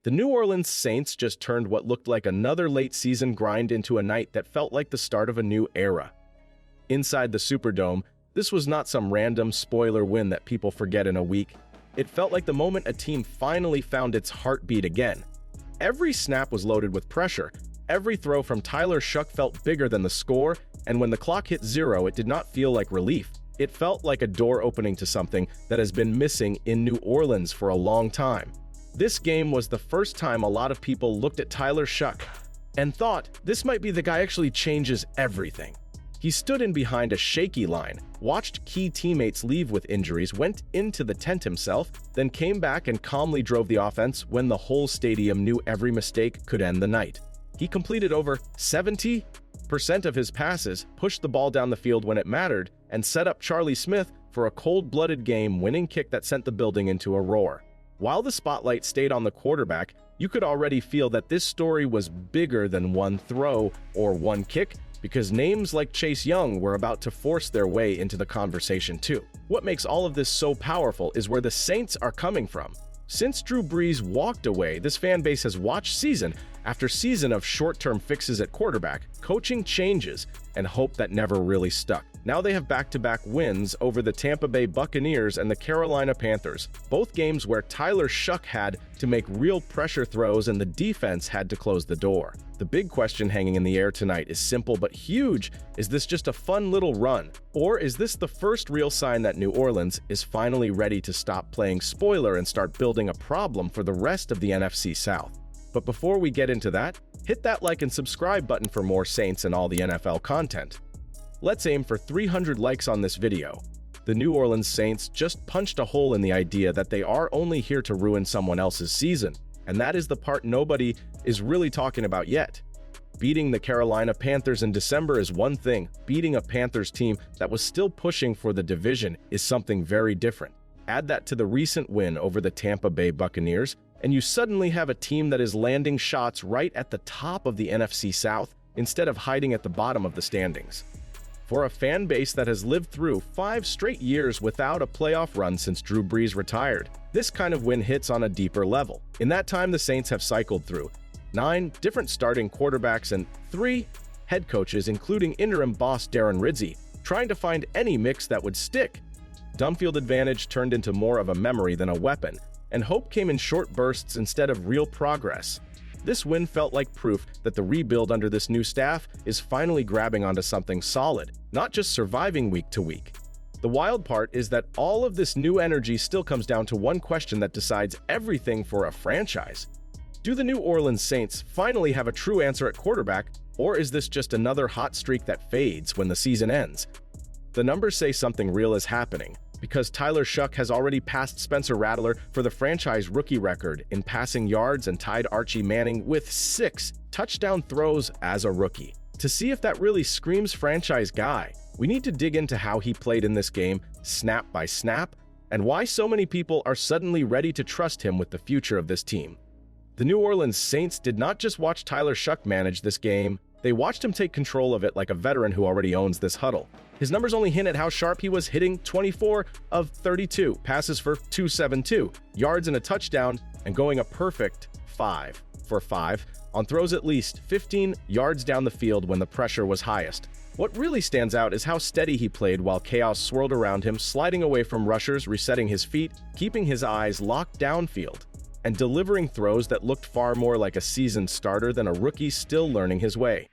The New Orleans Saints just turned what looked like another late-season grind into a night that felt like the start of a new era. Inside the Superdome, this was not some random spoiler win that people forget in a week. It felt like the moment a team finally found its heartbeat again. Every snap was loaded with pressure. Every throw from Tyler Shuck felt bigger than the score, and when the clock hit 0, it did not feel like relief. It felt like a door opening to something that has been missing in New Orleans for a long time. This game was the first time a lot of people looked at Tyler Shuck and thought this might be the guy actually changes everything. He stood in behind a shaky line, watched key teammates leave with injuries, went into the tent himself, then came back and calmly drove the offense when the whole stadium knew every mistake could end the night. He completed over 70% of his passes, pushed the ball down the field when it mattered, and set up Charlie Smith for a cold-blooded game-winning kick that sent the building into a roar. While the spotlight stayed on the quarterback, you could already feel that this story was bigger than one throw or one kick, because names like Chase Young were about to force their way into the conversation too. What makes all of this so powerful is where the Saints are coming from. Since Drew Brees walked away, this fan base has watched season after season of short-term fixes at quarterback, coaching changes, and hope that never really stuck. Now they have back-to-back wins over the Tampa Bay Buccaneers and the Carolina Panthers, both games where Tyler Shuck had to make real pressure throws and the defense had to close the door. The big question hanging in the air tonight is simple but huge. Is this just a fun little run? Or is this the first real sign that New Orleans is finally ready to stop playing spoiler and start building a problem for the rest of the NFC South? But before we get into that, hit that like and subscribe button for more Saints and all the NFL content. Let's aim for 300 likes on this video. The New Orleans Saints just punched a hole in the idea that they are only here to ruin someone else's season, and that is the part nobody is really talking about yet. Beating the Carolina Panthers in December is one thing. Beating a Panthers team that was still pushing for the division is something very different. Add that to the recent win over the Tampa Bay Buccaneers, and you suddenly have a team that is landing shots right at the top of the NFC South instead of hiding at the bottom of the standings. For a fan base that has lived through 5 straight years without a playoff run since Drew Brees retired, this kind of win hits on a deeper level. In that time, the Saints have cycled through 9 different starting quarterbacks and 3 head coaches, including interim boss Darren Ridzi, trying to find any mix that would stick. Dumbfield advantage turned into more of a memory than a weapon, and hope came in short bursts instead of real progress. This win felt like proof that the rebuild under this new staff is finally grabbing onto something solid, not just surviving week to week. The wild part is that all of this new energy still comes down to one question that decides everything for a franchise. Do the New Orleans Saints finally have a true answer at quarterback, or is this just another hot streak that fades when the season ends? The numbers say something real is happening, because Tyler Shuck has already passed Spencer Rattler for the franchise rookie record in passing yards and tied Archie Manning with 6 touchdown throws as a rookie. To see if that really screams franchise guy, we need to dig into how he played in this game, snap by snap, and why so many people are suddenly ready to trust him with the future of this team. The New Orleans Saints did not just watch Tyler Shuck manage this game, they watched him take control of it like a veteran who already owns this huddle. His numbers only hint at how sharp he was, hitting 24 of 32 passes for 272, yards and a touchdown, and going a perfect 5 for 5 on throws at least 15 yards down the field when the pressure was highest. What really stands out is how steady he played while chaos swirled around him, sliding away from rushers, resetting his feet, keeping his eyes locked downfield, and delivering throws that looked far more like a seasoned starter than a rookie still learning his way.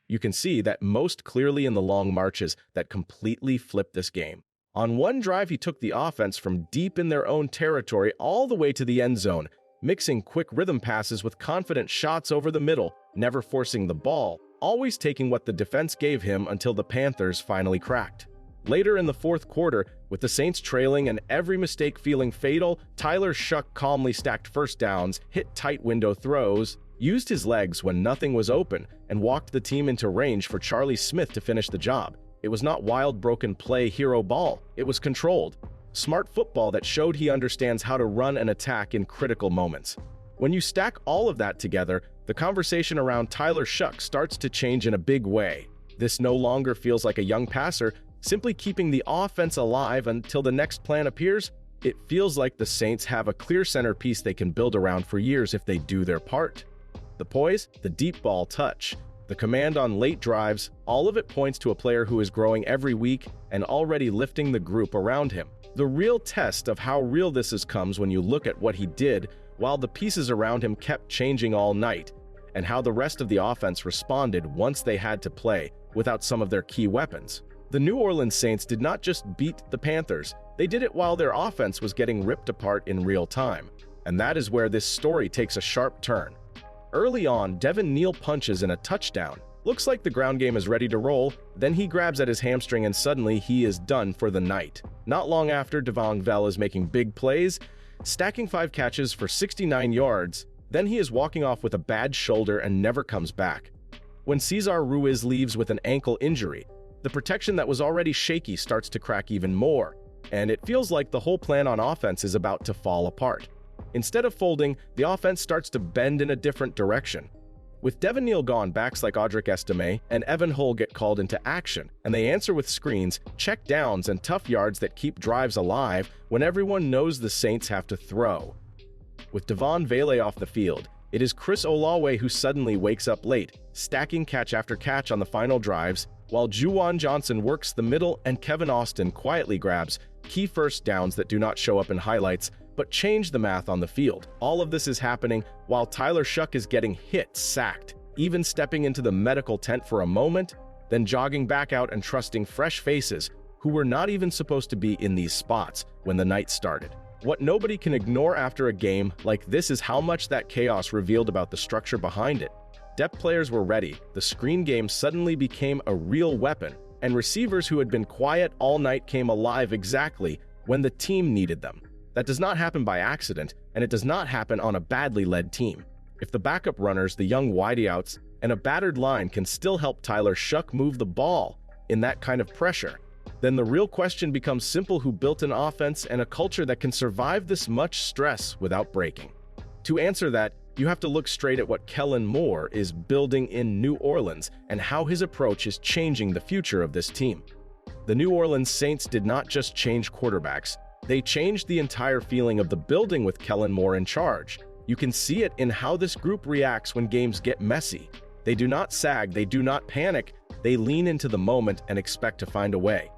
You can see that most clearly in the long marches that completely flipped this game. On one drive, he took the offense from deep in their own territory all the way to the end zone, mixing quick rhythm passes with confident shots over the middle, never forcing the ball, always taking what the defense gave him until the Panthers finally cracked. Later in the fourth quarter, with the Saints trailing and every mistake feeling fatal, Tyler Shuck calmly stacked first downs, hit tight window throws, used his legs when nothing was open, and walked the team into range for Charlie Smith to finish the job. It was not wild broken play hero ball, it was controlled, smart football that showed he understands how to run and attack in critical moments. When you stack all of that together, the conversation around Tyler Shuck starts to change in a big way. This no longer feels like a young passer simply keeping the offense alive until the next plan appears. It feels like the Saints have a clear centerpiece they can build around for years if they do their part. The poise, the deep ball touch, the command on late drives, all of it points to a player who is growing every week and already lifting the group around him. The real test of how real this is comes when you look at what he did while the pieces around him kept changing all night, and how the rest of the offense responded once they had to play without some of their key weapons. The New Orleans Saints did not just beat the Panthers, they did it while their offense was getting ripped apart in real time. And that is where this story takes a sharp turn. Early on, Devin Neal punches in a touchdown. Looks like the ground game is ready to roll, then he grabs at his hamstring and suddenly he is done for the night. Not long after, Devon Vell is making big plays, stacking 5 catches for 69 yards, then he is walking off with a bad shoulder and never comes back. When Cesar Ruiz leaves with an ankle injury, the protection that was already shaky starts to crack even more, and it feels like the whole plan on offense is about to fall apart. Instead of folding, the offense starts to bend in a different direction. With Devin Neal gone, backs like Audric Estime and Evan Hull get called into action, and they answer with screens, check downs, and tough yards that keep drives alive when everyone knows the Saints have to throw. With Devon Vele off the field, it is Chris Olave who suddenly wakes up late, stacking catch after catch on the final drives, while Juwan Johnson works the middle and Kevin Austin quietly grabs key first downs that do not show up in highlights but change the math on the field. All of this is happening while Tyler Shuck is getting hit, sacked, even stepping into the medical tent for a moment, then jogging back out and trusting fresh faces who were not even supposed to be in these spots when the night started. What nobody can ignore after a game like this is how much that chaos revealed about the structure behind it. Depth players were ready, the screen game suddenly became a real weapon, and receivers who had been quiet all night came alive exactly when the team needed them. That does not happen by accident, and it does not happen on a badly led team. If the backup runners, the young wideouts, and a battered line can still help Tyler Shuck move the ball in that kind of pressure, then the real question becomes simple: who built an offense and a culture that can survive this much stress without breaking? To answer that, you have to look straight at what Kellen Moore is building in New Orleans and how his approach is changing the future of this team. The New Orleans Saints did not just change quarterbacks, they changed the entire feeling of the building with Kellen Moore in charge. You can see it in how this group reacts when games get messy. They do not sag, they do not panic, they lean into the moment and expect to find a way.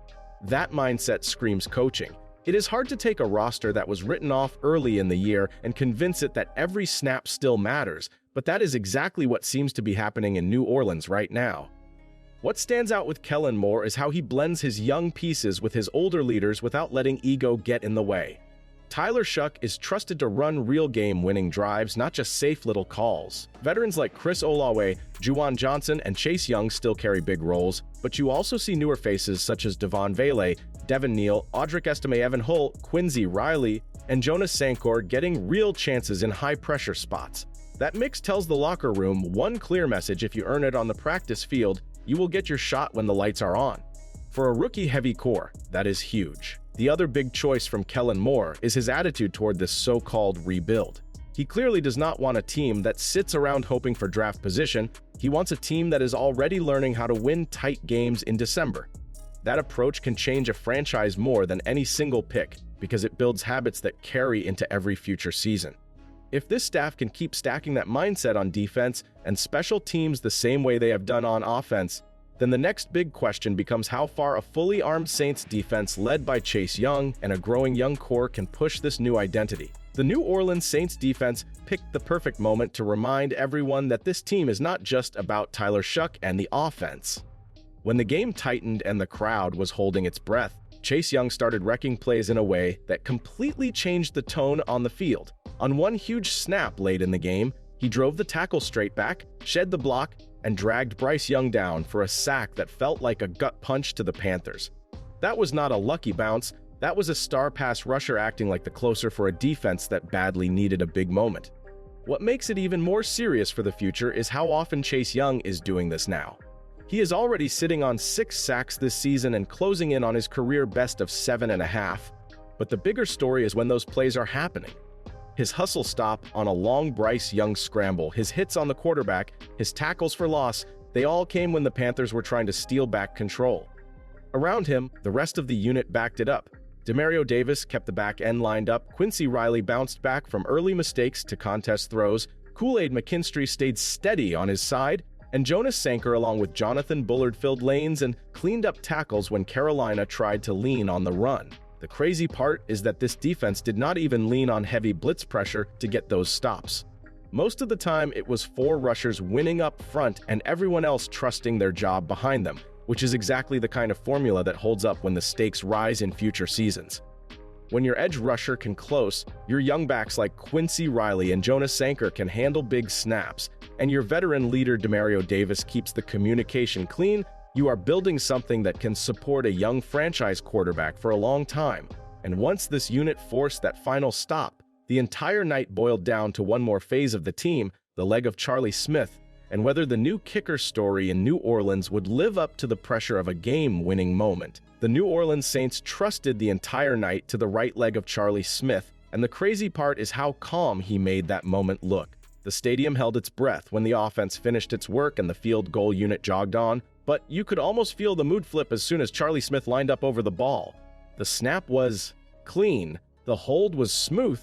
That mindset screams coaching. It is hard to take a roster that was written off early in the year and convince it that every snap still matters, but that is exactly what seems to be happening in New Orleans right now. What stands out with Kellen Moore is how he blends his young pieces with his older leaders without letting ego get in the way. Tyler Shuck is trusted to run real game-winning drives, not just safe little calls. Veterans like Chris Olave, Juwan Johnson, and Chase Young still carry big roles, but you also see newer faces such as Devon Vele, Devin Neal, Audric Estime, Evan Hull, Quincy Riley, and Jonas Sankor getting real chances in high-pressure spots. That mix tells the locker room one clear message: if you earn it on the practice field, you will get your shot when the lights are on. For a rookie-heavy core, that is huge. The other big choice from Kellen Moore is his attitude toward this so-called rebuild. He clearly does not want a team that sits around hoping for draft position. He wants a team that is already learning how to win tight games in December. That approach can change a franchise more than any single pick because it builds habits that carry into every future season. If this staff can keep stacking that mindset on defense and special teams the same way they have done on offense, then the next big question becomes how far a fully armed Saints defense led by Chase Young and a growing young core can push this new identity. The New Orleans Saints defense picked the perfect moment to remind everyone that this team is not just about Tyler Shuck and the offense. When the game tightened and the crowd was holding its breath, Chase Young started wrecking plays in a way that completely changed the tone on the field. On one huge snap late in the game, he drove the tackle straight back, shed the block, and dragged Bryce Young down for a sack that felt like a gut punch to the Panthers. That was not a lucky bounce, that was a star pass rusher acting like the closer for a defense that badly needed a big moment. What makes it even more serious for the future is how often Chase Young is doing this now. He is already sitting on 6 sacks this season and closing in on his career best of 7.5. But the bigger story is when those plays are happening. His hustle stop on a long Bryce Young scramble, his hits on the quarterback, his tackles for loss, they all came when the Panthers were trying to steal back control. Around him, the rest of the unit backed it up. Demario Davis kept the back end lined up, Quincy Riley bounced back from early mistakes to contest throws, Kool-Aid McKinstry stayed steady on his side, and Jonas Sanker along with Jonathan Bullard filled lanes and cleaned up tackles when Carolina tried to lean on the run. The crazy part is that this defense did not even lean on heavy blitz pressure to get those stops. Most of the time, it was 4 rushers winning up front and everyone else trusting their job behind them, which is exactly the kind of formula that holds up when the stakes rise in future seasons. When your edge rusher can close, your young backs like Quincy Riley and Jonas Sanker can handle big snaps, and your veteran leader Demario Davis keeps the communication clean, you are building something that can support a young franchise quarterback for a long time. And once this unit forced that final stop, the entire night boiled down to one more phase of the team, the leg of Charlie Smith, and whether the new kicker story in New Orleans would live up to the pressure of a game-winning moment. The New Orleans Saints trusted the entire night to the right leg of Charlie Smith, and the crazy part is how calm he made that moment look. The stadium held its breath when the offense finished its work and the field goal unit jogged on, but you could almost feel the mood flip as soon as Charlie Smith lined up over the ball. The snap was clean, the hold was smooth,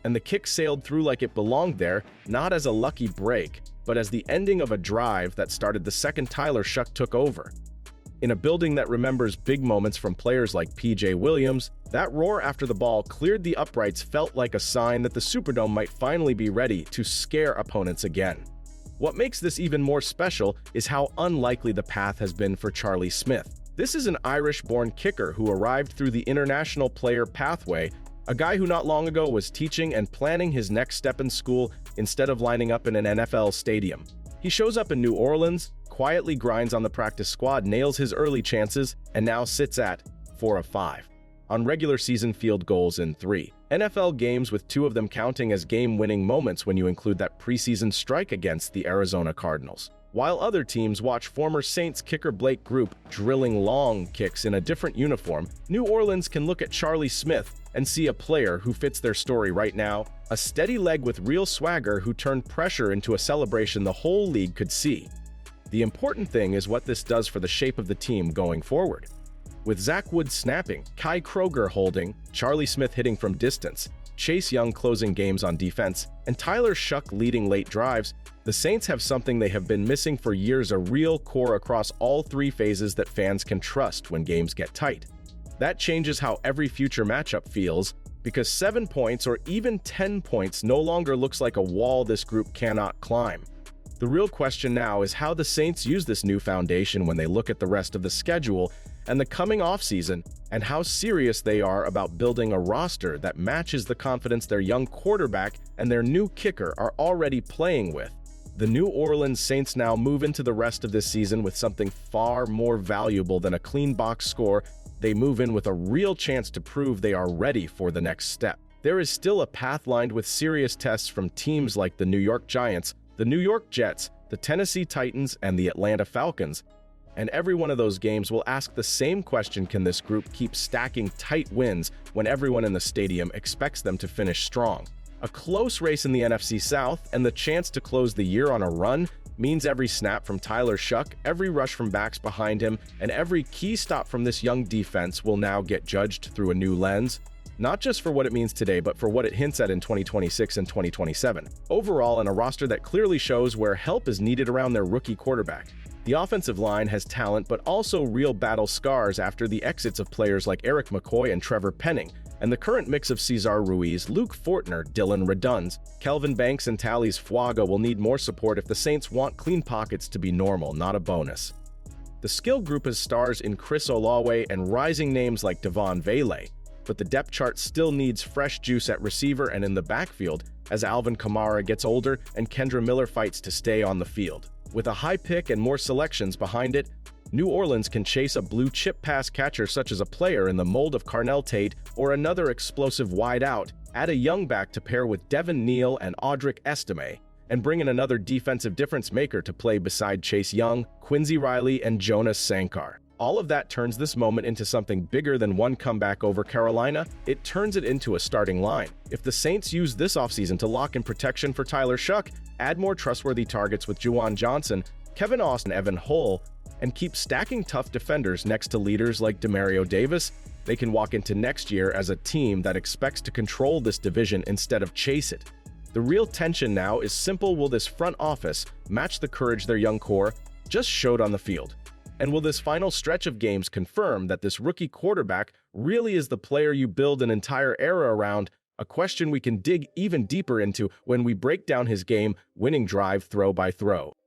and the kick sailed through like it belonged there, not as a lucky break, but as the ending of a drive that started the second Tyler Shuck took over. In a building that remembers big moments from players like P.J. Williams, that roar after the ball cleared the uprights felt like a sign that the Superdome might finally be ready to scare opponents again. What makes this even more special is how unlikely the path has been for Charlie Smith. This is an Irish-born kicker who arrived through the international player pathway, a guy who not long ago was teaching and planning his next step in school instead of lining up in an NFL stadium. He shows up in New Orleans, quietly grinds on the practice squad, nails his early chances, and now sits at 4 of 5 on regular season field goals in 3 NFL games, with 2 of them counting as game-winning moments when you include that preseason strike against the Arizona Cardinals. While other teams watch former Saints kicker Blake Group drilling long kicks in a different uniform, New Orleans can look at Charlie Smith and see a player who fits their story right now, a steady leg with real swagger who turned pressure into a celebration the whole league could see. The important thing is what this does for the shape of the team going forward. With Zach Woods snapping, Kai Kroger holding, Charlie Smith hitting from distance, Chase Young closing games on defense, and Tyler Shuck leading late drives, the Saints have something they have been missing for years, a real core across all 3 phases that fans can trust when games get tight. That changes how every future matchup feels, because 7 points or even 10 points no longer looks like a wall this group cannot climb. The real question now is how the Saints use this new foundation when they look at the rest of the schedule and the coming offseason, and how serious they are about building a roster that matches the confidence their young quarterback and their new kicker are already playing with. The New Orleans Saints now move into the rest of this season with something far more valuable than a clean box score. They move in with a real chance to prove they are ready for the next step. There is still a path lined with serious tests from teams like the New York Giants, the New York Jets, the Tennessee Titans, and the Atlanta Falcons. And every one of those games will ask the same question: can this group keep stacking tight wins when everyone in the stadium expects them to finish strong? A close race in the NFC South, and the chance to close the year on a run means every snap from Tyler Shuck, every rush from backs behind him, and every key stop from this young defense will now get judged through a new lens. Not just for what it means today, but for what it hints at in 2026 and 2027. Overall, in a roster that clearly shows where help is needed around their rookie quarterback. The offensive line has talent, but also real battle scars after the exits of players like Eric McCoy and Trevor Penning, and the current mix of Cesar Ruiz, Luke Fortner, Dylan Redunds, Kelvin Banks, and Tally's Fuaga will need more support if the Saints want clean pockets to be normal, not a bonus. The skill group has stars in Chris Olave and rising names like Devon Vele, but the depth chart still needs fresh juice at receiver and in the backfield as Alvin Kamara gets older and Kendra Miller fights to stay on the field. With a high pick and more selections behind it, New Orleans can chase a blue-chip pass catcher such as a player in the mold of Carnell Tate or another explosive wideout, add a young back to pair with Devin Neal and Audric Estime, and bring in another defensive difference maker to play beside Chase Young, Quincy Riley, and Jonas Sanker. All of that turns this moment into something bigger than one comeback over Carolina. It turns it into a starting line. If the Saints use this offseason to lock in protection for Tyler Shuck, add more trustworthy targets with Juwan Johnson, Kevin Austin, Evan Hull, and keep stacking tough defenders next to leaders like Demario Davis, they can walk into next year as a team that expects to control this division instead of chase it. The real tension now is simple: will this front office match the courage their young core just showed on the field? And will this final stretch of games confirm that this rookie quarterback really is the player you build an entire era around? A question we can dig even deeper into when we break down his game, winning drive throw by throw.